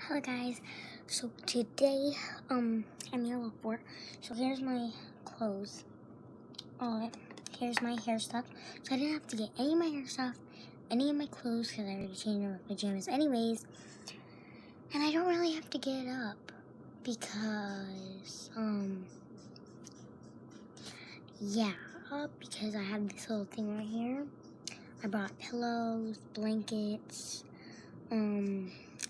Hello guys, so today, I'm gonna look for, so here's my clothes, here's my hair stuff, so I didn't have to get any of my hair stuff, any of my clothes, because I already changed my pajamas anyways, and I don't really have to get up, because, because I have this little thing right here. I brought pillows, blankets,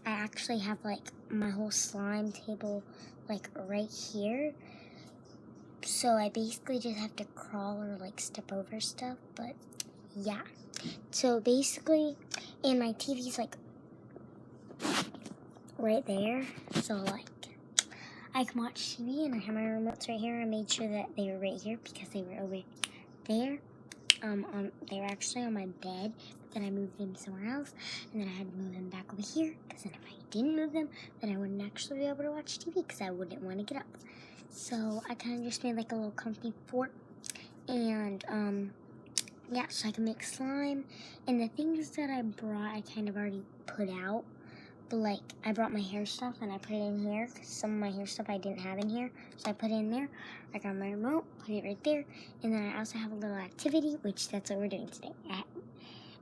I actually have like my whole slime table like right here. So I basically just have to crawl or like step over stuff, but yeah. So basically, and my TV's like right there. So like I can watch TV and I have my remotes right here. I made sure that they were right here because they were over there. They were actually on my bed, but then I moved them somewhere else, and then I had to move them back over here, because then if I didn't move them, then I wouldn't actually be able to watch TV, because I wouldn't want to get up. So I kind of just made like a little comfy fort, and yeah, so I can make slime, and the things that I brought, I kind of already put out. But like, I brought my hair stuff and I put it in here, because some of my hair stuff I didn't have in here, so I put it in there. I got my remote, put it right there, and then I also have a little activity, which that's what we're doing today.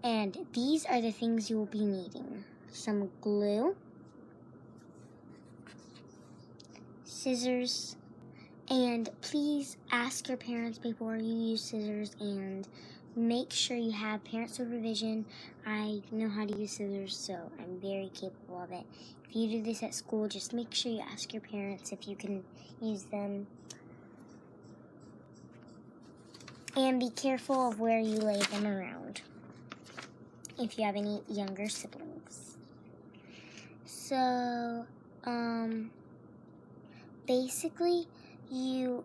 And these are the things you will be needing. Some glue, scissors, and please ask your parents before you use scissors, and make sure you have parent supervision. I know how to use scissors, so I'm very capable of it. If you do this at school, just make sure you ask your parents if you can use them. And be careful of where you lay them around if you have any younger siblings. So, basically, I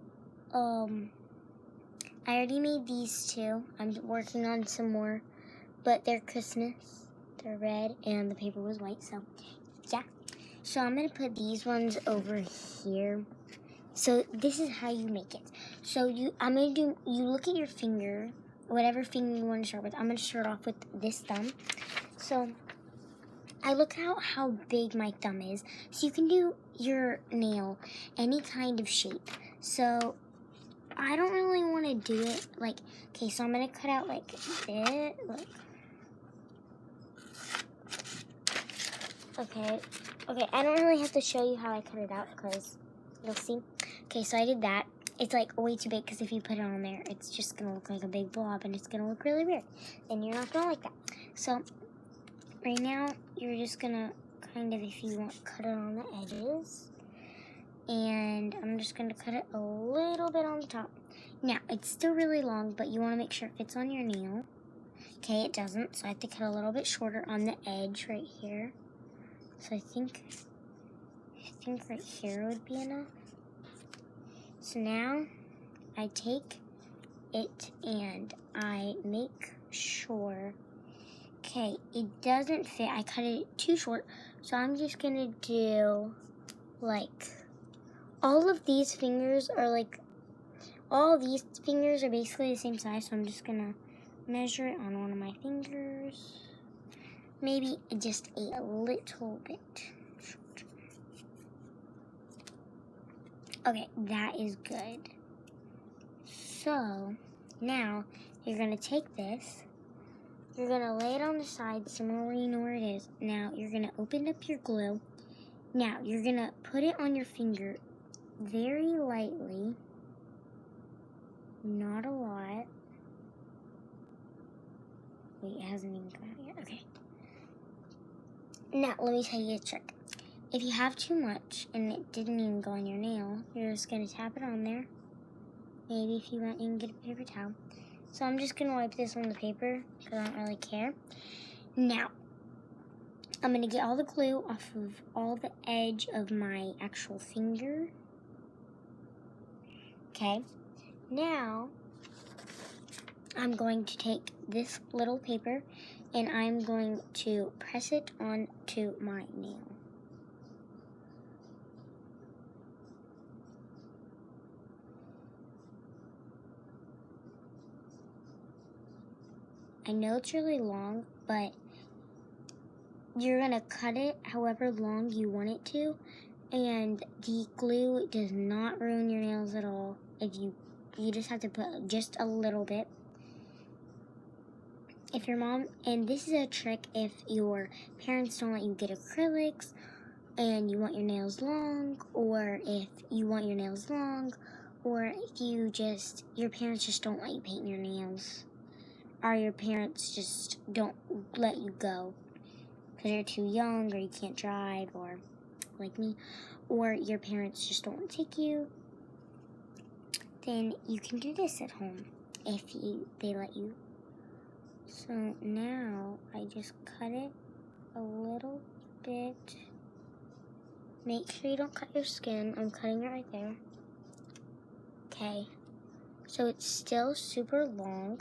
already made these two. I'm working on some more, but they're Christmas. They're red, and the paper was white, so yeah. So I'm gonna put these ones over here. So this is how you make it. So you look at your finger, whatever finger you want to start with. I'm gonna start off with this thumb. So I look out how big my thumb is. So you can do your nail any kind of shape. So I don't really want to do it like, okay, so I'm going to cut out like this. Okay, I don't really have to show you how I cut it out because you'll see. Okay, so I did that. It's like way too big because if you put it on there, it's just going to look like a big blob and it's going to look really weird. And you're not going to like that. So right now, you're just going to kind of, if you want, cut it on the edges. And I'm just going to cut it a little bit on the top. Now, it's still really long, but you want to make sure it fits on your nail. Okay, it doesn't, so I have to cut a little bit shorter on the edge right here. So I think right here would be enough. So now, I take it and I make sure, okay, it doesn't fit. I cut it too short, so I'm just going to do, like, all of these fingers are like, all these fingers are basically the same size, so I'm just gonna measure it on one of my fingers. Maybe just a little bit short. Okay, that is good. So, now, you're gonna take this, you're gonna lay it on the side somewhere where you know where it is. Now, you're gonna open up your glue. Now, you're gonna put it on your finger very lightly. Not a lot. Wait, it hasn't even come out yet. Okay. Now, let me tell you a trick. If you have too much and it didn't even go on your nail, you're just going to tap it on there. Maybe if you want, you can get a paper towel. So I'm just going to wipe this on the paper because I don't really care. Now, I'm going to get all the glue off of all the edge of my actual finger. Okay. Now, I'm going to take this little paper and I'm going to press it onto my nail. I know it's really long, but you're gonna cut it however long you want it to, and the glue does not ruin your nails at all. If you just have to put just a little bit. If your mom, and this is a trick if your parents don't let you get acrylics and you want your nails long, or if you want your nails long, or if your parents just don't let you paint your nails, or your parents just don't let you go because you're too young, or you can't drive, or like me, or your parents just don't want to take you, then you can do this at home if they let you. So now I just cut it a little bit. Make sure you don't cut your skin. I'm cutting it right there. Okay, so it's still super long.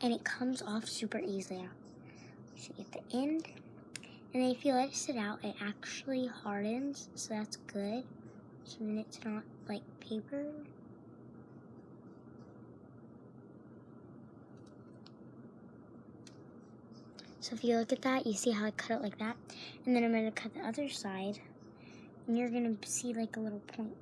And it comes off super easily. So at the end, and then if you let it sit out, it actually hardens, so that's good. So then it's not like paper. So if you look at that, you see how I cut it like that? And then I'm gonna cut the other side, and you're gonna see like a little point.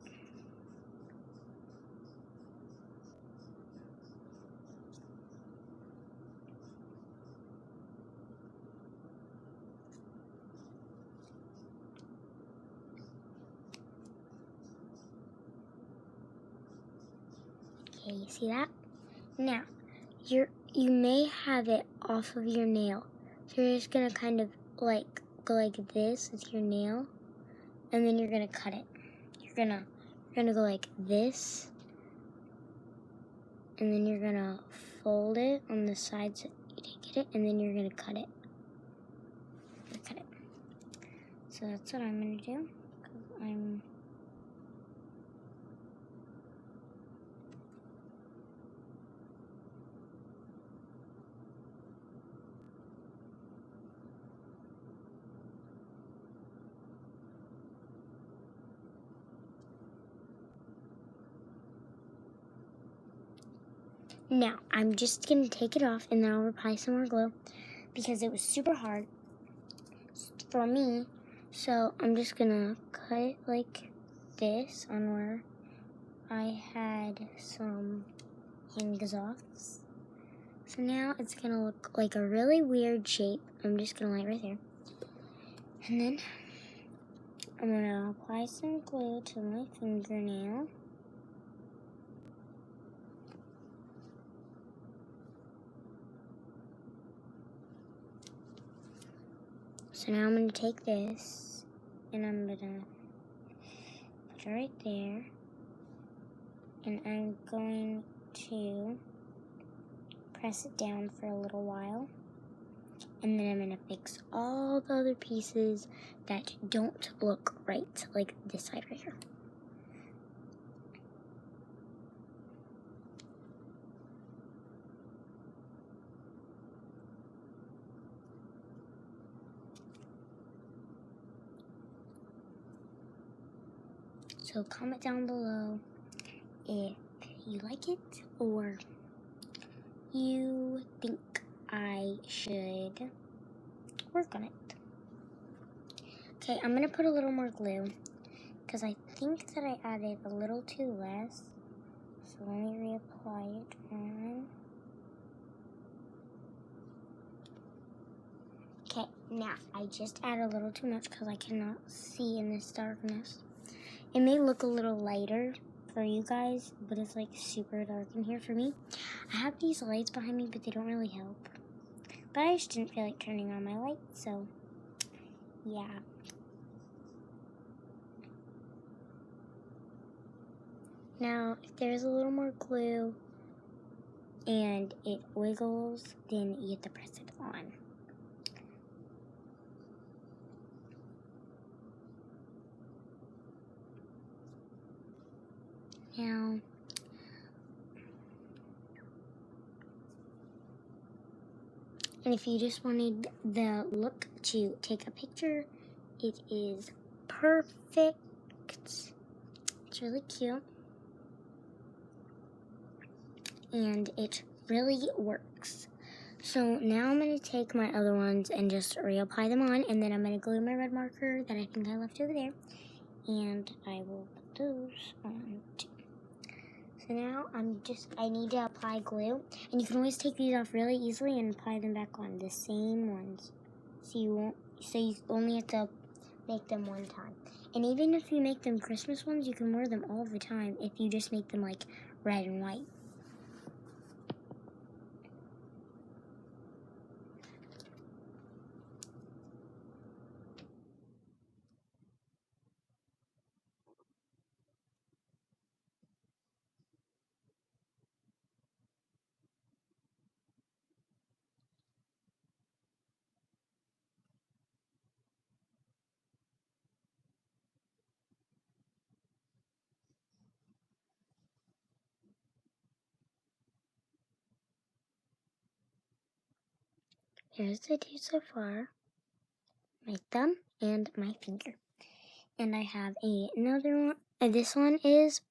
Okay, you see that? Now, you may have it off of your nail. So you're just gonna kind of like go like this with your nail, and then you're gonna cut it. You're gonna go like this, and then you're gonna fold it on the sides that you didn't get it, and then you're gonna cut it. Cut it. So that's what I'm gonna do. Now, I'm just going to take it off, and then I'll apply some more glue, because it was super hard for me. So I'm just going to cut it like this on where I had some hangs-offs. So now it's going to look like a really weird shape. I'm just going to lay it right there. And then I'm going to apply some glue to my fingernail. So now I'm going to take this, and I'm going to put it right there, and I'm going to press it down for a little while, and then I'm going to fix all the other pieces that don't look right, like this side right here. So comment down below if you like it or you think I should work on it. Okay, I'm going to put a little more glue because I think that I added a little too less. So let me reapply it on. Okay, now I just add a little too much because I cannot see in this darkness. It may look a little lighter for you guys, but it's like super dark in here for me. I have these lights behind me, but they don't really help. But I just didn't feel like turning on my light, so yeah. Now, if there's a little more glue and it wiggles, then you have to press it on. Now, and if you just wanted the look to take a picture, it is perfect. It's really cute. And it really works. So now I'm going to take my other ones and just reapply them on, and then I'm going to glue my red marker that I think I left over there, and I will put those on too. So now I need to apply glue, and you can always take these off really easily and apply them back on, the same ones. So you only have to make them one time. And even if you make them Christmas ones, you can wear them all the time if you just make them like red and white. Here's the two so far. My thumb and my finger. And I have another one. This one is,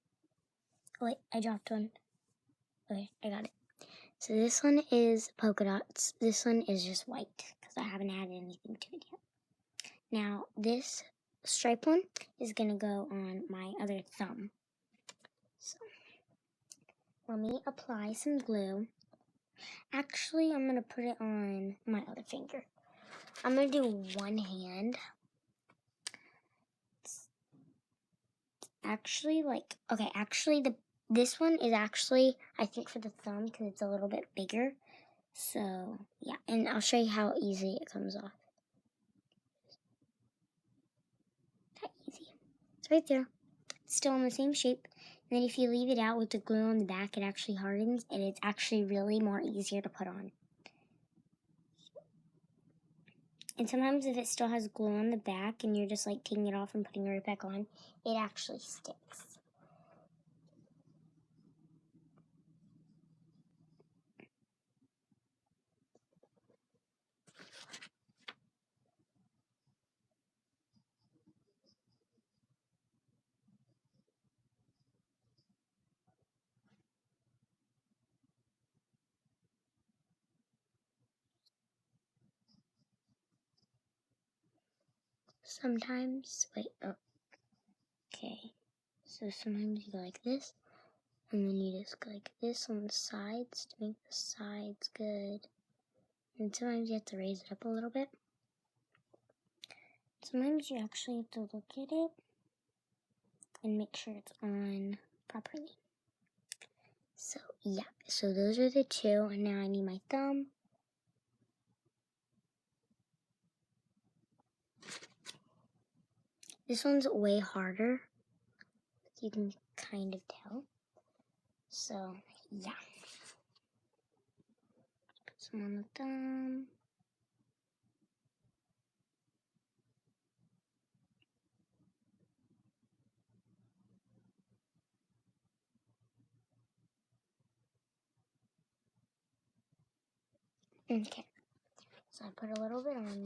wait, I dropped one. Okay, I got it. So this one is polka dots. This one is just white because I haven't added anything to it yet. Now this stripe one is gonna go on my other thumb. So let me apply some glue. Actually, I'm gonna put it on my other finger. I'm gonna do one hand. Actually, this one is actually, I think, for the thumb because it's a little bit bigger. So, yeah, and I'll show you how easy it comes off. That easy. It's right there. It's still in the same shape. And then if you leave it out with the glue on the back, it actually hardens, and it's actually really more easier to put on. And sometimes if it still has glue on the back and you're just like taking it off and putting it right back on, it actually sticks. Sometimes, okay. So sometimes you go like this, and then you just go like this on the sides to make the sides good. And sometimes you have to raise it up a little bit. Sometimes you actually have to look at it and make sure it's on properly. So yeah, so those are the two, and now I need my thumb. This one's way harder, you can kind of tell. So yeah. Put some on the thumb. Okay, so I put a little bit on